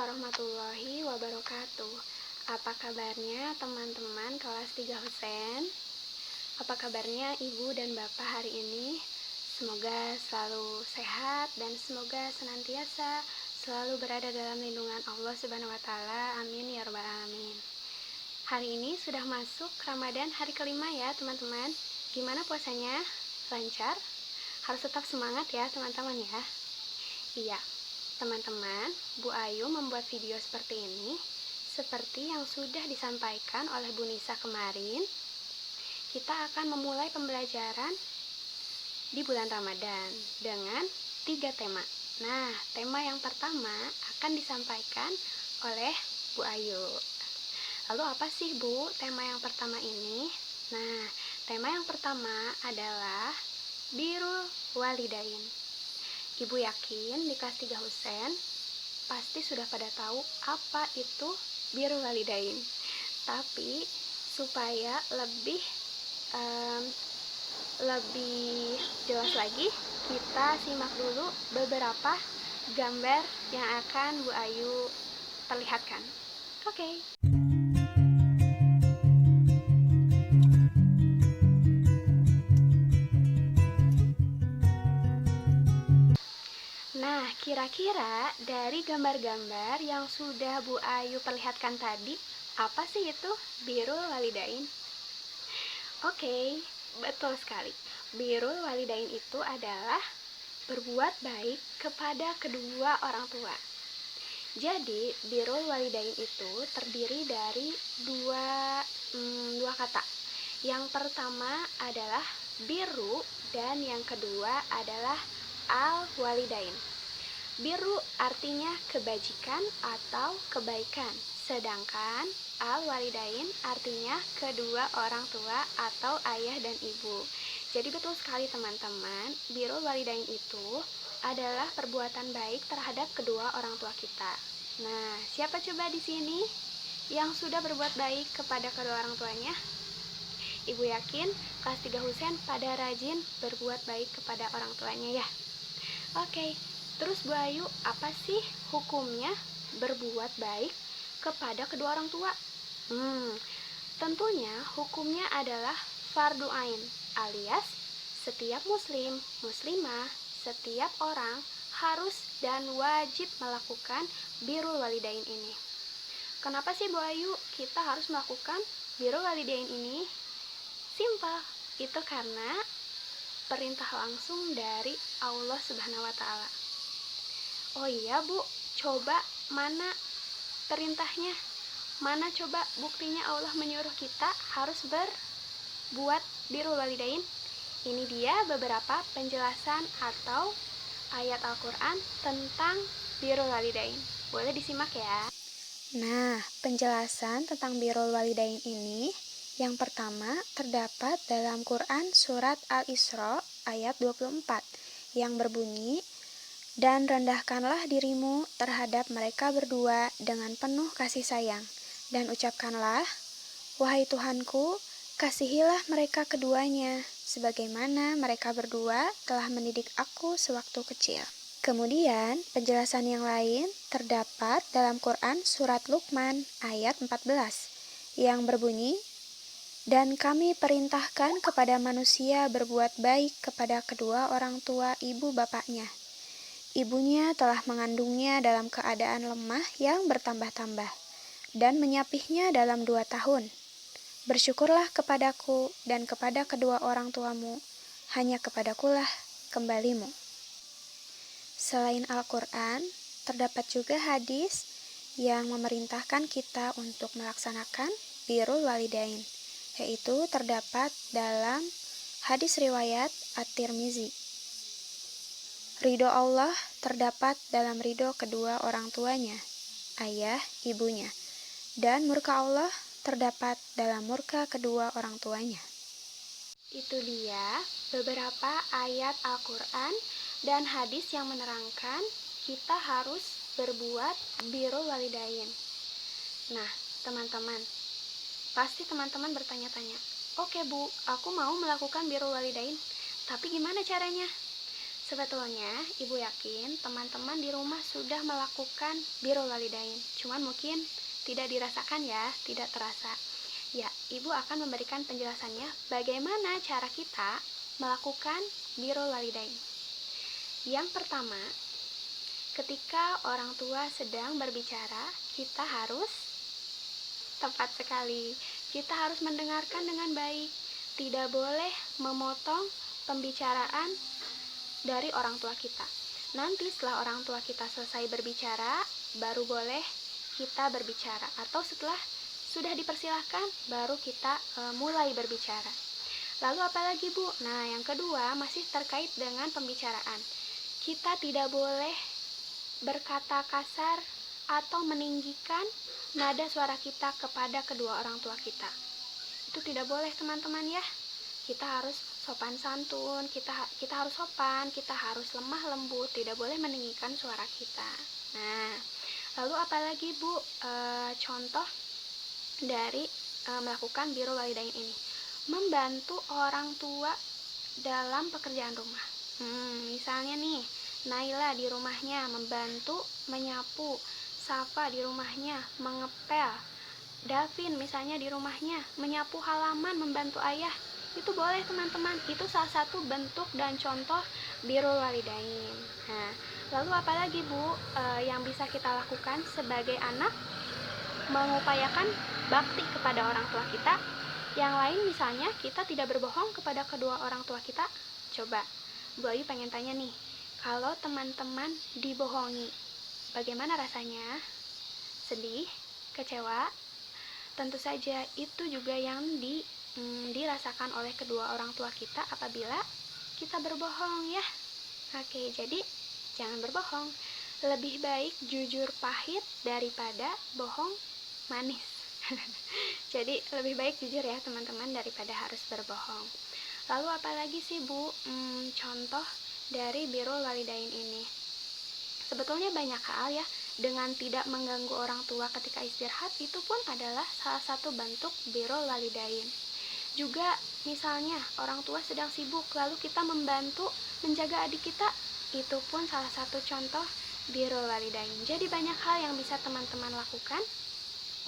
warahmatullahi wabarakatuh. Apa kabarnya teman-teman kelas 3 Husen? Apa kabarnya ibu dan bapak hari ini? Semoga selalu sehat dan semoga senantiasa selalu berada dalam lindungan Allah Subhanahu wa Ta'ala. Amin ya Rabbal 'Alamin. Hari ini sudah masuk Ramadan hari kelima ya teman-teman. Gimana puasanya? Lancar? Harus tetap semangat ya teman-teman ya. Iya, teman-teman, Bu Ayu membuat video seperti ini. Seperti yang sudah disampaikan oleh Bu Nisa kemarin, kita akan memulai pembelajaran di bulan Ramadan dengan 3 tema. Nah, tema yang pertama akan disampaikan oleh Bu Ayu. Lalu apa sih Bu tema yang pertama ini? Nah, tema yang pertama adalah Birrul Walidain. Ibu yakin di kelas 3 Husen pasti sudah pada tahu apa itu Birrul Walidain. Tapi supaya lebih jelas lagi, kita simak dulu beberapa gambar yang akan Bu Ayu perlihatkan. Oke. Nah, kira-kira dari gambar-gambar yang sudah Bu Ayu perlihatkan tadi, apa sih itu Birrul Walidain? Oke, betul sekali. Birrul Walidain itu adalah berbuat baik kepada kedua orang tua. Jadi, Birrul Walidain itu terdiri dari dua kata. Yang pertama adalah birru dan yang kedua adalah al-walidain. Birru artinya kebajikan atau kebaikan, sedangkan al-walidain artinya kedua orang tua atau ayah dan ibu. Jadi betul sekali teman-teman, birrul walidain itu adalah perbuatan baik terhadap kedua orang tua kita. Nah, siapa coba di sini yang sudah berbuat baik kepada kedua orang tuanya? Ibu yakin kelas 3 Husen pada rajin berbuat baik kepada orang tuanya ya. Oke, terus Bu Ayu, apa sih hukumnya berbuat baik kepada kedua orang tua? Tentunya hukumnya adalah fardu ain, alias setiap muslim, muslimah, setiap orang harus dan wajib melakukan birrul walidain ini. Kenapa sih Bu Ayu kita harus melakukan birrul walidain ini? Simpel, itu karena perintah langsung dari Allah Subhanahu wa Ta'ala. Oh iya Bu, coba mana perintahnya? Mana coba buktinya Allah menyuruh kita harus berbuat birrul walidain? Ini dia beberapa penjelasan atau ayat Al-Quran tentang birrul walidain. Boleh disimak ya. Nah, penjelasan tentang birrul walidain ini yang pertama terdapat dalam Quran Surat Al-Isra ayat 24 yang berbunyi, "Dan rendahkanlah dirimu terhadap mereka berdua dengan penuh kasih sayang, dan ucapkanlah, wahai Tuhanku, kasihilah mereka keduanya, sebagaimana mereka berdua telah mendidik aku sewaktu kecil." Kemudian, penjelasan yang lain terdapat dalam Quran Surat Luqman ayat 14 yang berbunyi, "Dan kami perintahkan kepada manusia berbuat baik kepada kedua orang tua ibu bapaknya. Ibunya telah mengandungnya dalam keadaan lemah yang bertambah-tambah, dan menyapihnya dalam 2 tahun. Bersyukurlah kepadaku dan kepada kedua orang tuamu, hanya kepadakulah kembalimu." Selain Al-Quran, terdapat juga hadis yang memerintahkan kita untuk melaksanakan birrul walidain, yaitu terdapat dalam hadis riwayat At-Tirmizi. Ridho Allah terdapat dalam ridho kedua orang tuanya, ayah, ibunya, dan murka Allah terdapat dalam murka kedua orang tuanya. Itu dia beberapa ayat Al-Quran dan hadis yang menerangkan kita harus berbuat birrul walidain. Nah, teman-teman, pasti teman-teman bertanya-tanya, "Oke Bu, aku mau melakukan birrul walidain, tapi gimana caranya?" Sebetulnya, Ibu yakin teman-teman di rumah sudah melakukan birrul walidain. Cuman mungkin tidak dirasakan ya, tidak terasa. Ya, Ibu akan memberikan penjelasannya bagaimana cara kita melakukan birrul walidain. Yang pertama, ketika orang tua sedang berbicara, kita harus tepat sekali. Kita harus mendengarkan dengan baik. Tidak boleh memotong pembicaraan dari orang tua kita. Nanti setelah orang tua kita selesai berbicara, baru boleh kita berbicara. Atau setelah sudah dipersilahkan, baru kita mulai berbicara. Lalu apalagi Bu? Nah, yang kedua masih terkait dengan pembicaraan. Kita tidak boleh berkata kasar atau meninggikan nada suara kita kepada kedua orang tua kita. Itu tidak boleh teman-teman ya. Kita harus sopan santun, kita harus sopan, kita harus lemah lembut, tidak boleh meninggikan suara kita. Nah, lalu apalagi Bu contoh dari melakukan birrul walidain ini? Membantu orang tua dalam pekerjaan rumah. Misalnya nih, Naila di rumahnya membantu menyapu, Safa di rumahnya mengepel, Davin misalnya di rumahnya menyapu halaman membantu ayah. Itu boleh teman-teman, itu salah satu bentuk dan contoh birrul walidain. Nah, lalu apalagi Bu yang bisa kita lakukan sebagai anak? Mengupayakan bakti kepada orang tua kita. Yang lain misalnya kita tidak berbohong kepada kedua orang tua kita. Coba Bu Ayu pengen tanya nih, kalau teman-teman dibohongi, bagaimana rasanya? Sedih? Kecewa? Tentu saja itu juga yang dirasakan oleh kedua orang tua kita apabila kita berbohong ya. Oke, jadi jangan berbohong. Lebih baik jujur pahit daripada bohong manis. Jadi lebih baik jujur ya teman-teman daripada harus berbohong. Lalu apalagi sih Bu contoh dari birrul walidain ini? Sebetulnya banyak hal ya. Dengan tidak mengganggu orang tua ketika istirahat, itu pun adalah salah satu bentuk birrul walidain. Juga misalnya orang tua sedang sibuk, lalu kita membantu menjaga adik kita, itu pun salah satu contoh birrul walidain. Jadi banyak hal yang bisa teman-teman lakukan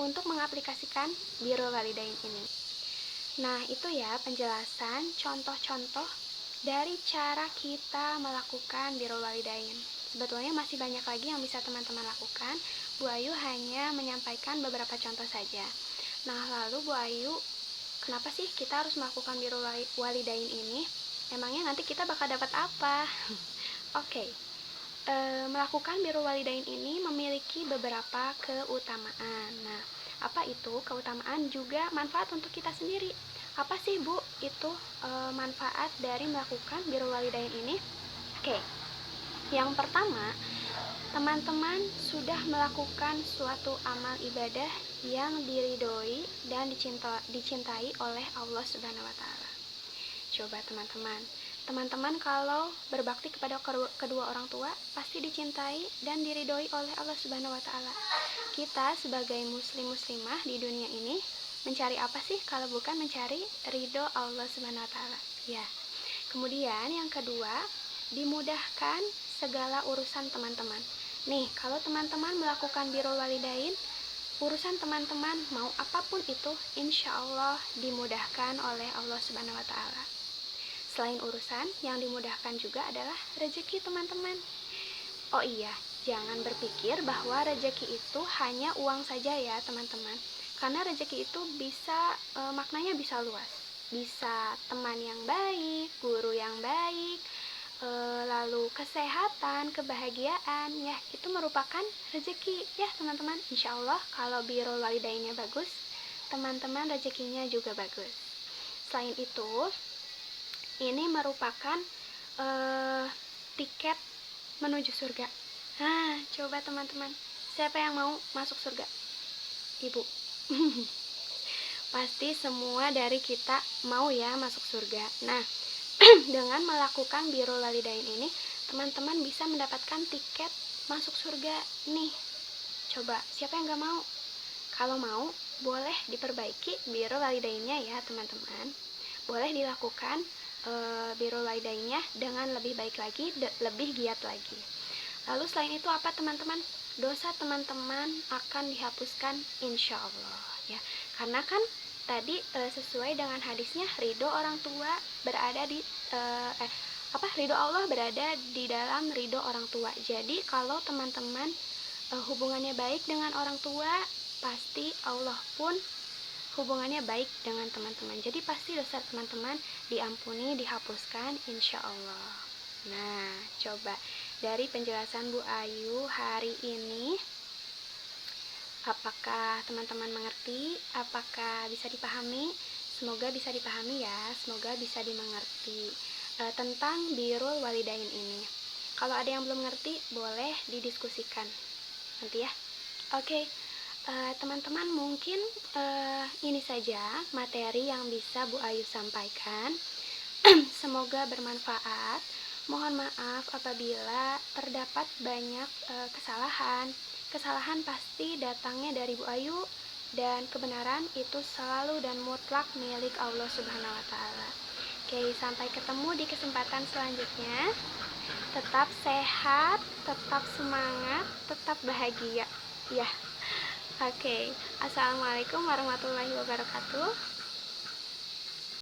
untuk mengaplikasikan birrul walidain ini. Nah, itu ya penjelasan contoh-contoh dari cara kita melakukan birrul walidain. Sebetulnya masih banyak lagi yang bisa teman-teman lakukan. Bu Ayu hanya menyampaikan beberapa contoh saja. Nah, lalu Bu Ayu, kenapa sih kita harus melakukan birrul walidain ini? Emangnya nanti kita bakal dapat apa? Oke. Melakukan birrul walidain ini memiliki beberapa keutamaan. Nah, apa itu keutamaan juga manfaat untuk kita sendiri? Apa sih Bu itu manfaat dari melakukan birrul walidain ini? Oke. Yang pertama, teman-teman sudah melakukan suatu amal ibadah yang diridhoi dan dicintai oleh Allah Subhanahu wa taala. Coba teman-teman kalau berbakti kepada kedua orang tua pasti dicintai dan diridhoi oleh Allah Subhanahu wa taala. Kita sebagai muslim-muslimah di dunia ini mencari apa sih kalau bukan mencari ridho Allah Subhanahu wa taala? Ya. Kemudian yang kedua, dimudahkan segala urusan teman-teman. Nih, kalau teman-teman melakukan birrul walidain, urusan teman-teman mau apapun itu, insya Allah dimudahkan oleh Allah Subhanahu wa taala. Selain urusan, yang dimudahkan juga adalah rezeki teman-teman. Oh iya, jangan berpikir bahwa rezeki itu hanya uang saja ya teman-teman. Karena rezeki itu bisa maknanya bisa luas. Bisa teman yang baik, guru yang baik, lalu kesehatan, kebahagiaan, ya itu merupakan rezeki ya teman-teman. Insya Allah kalau birrul walidainnya bagus, teman-teman rezekinya juga bagus. Selain itu, ini merupakan tiket menuju surga. Nah, coba teman-teman, siapa yang mau masuk surga? Ibu. Pasti semua dari kita mau ya masuk surga. Nah, dengan melakukan birrul walidain ini, teman-teman bisa mendapatkan tiket masuk surga nih. Coba, siapa yang gak mau? Kalau mau, boleh diperbaiki birrul walidainnya ya teman-teman. Boleh dilakukan birrul walidainnya dengan lebih baik lagi, lebih giat lagi. Lalu selain itu apa teman-teman? Dosa teman-teman akan dihapuskan insya Allah ya. Karena kan tadi sesuai dengan hadisnya, ridho orang tua berada di ridho Allah berada di dalam ridho orang tua. Jadi kalau teman-teman hubungannya baik dengan orang tua, pasti Allah pun hubungannya baik dengan teman-teman. Jadi pasti dosa teman-teman diampuni, dihapuskan insya Allah. Nah, coba dari penjelasan Bu Ayu hari ini, apakah teman-teman mengerti? Apakah bisa dipahami? Semoga bisa dipahami ya, semoga bisa dimengerti tentang birrul walidain ini. Kalau ada yang belum ngerti, boleh didiskusikan nanti ya. Oke, teman-teman mungkin ini saja materi yang bisa Bu Ayu sampaikan. Semoga bermanfaat. Mohon maaf apabila terdapat banyak kesalahan. Kesalahan pasti datangnya dari Bu Ayu, dan kebenaran itu selalu dan mutlak milik Allah Subhanahu wa Ta'ala. Oke, sampai ketemu di kesempatan selanjutnya. Tetap sehat, tetap semangat, tetap bahagia. Ya. Oke. Assalamualaikum warahmatullahi wabarakatuh.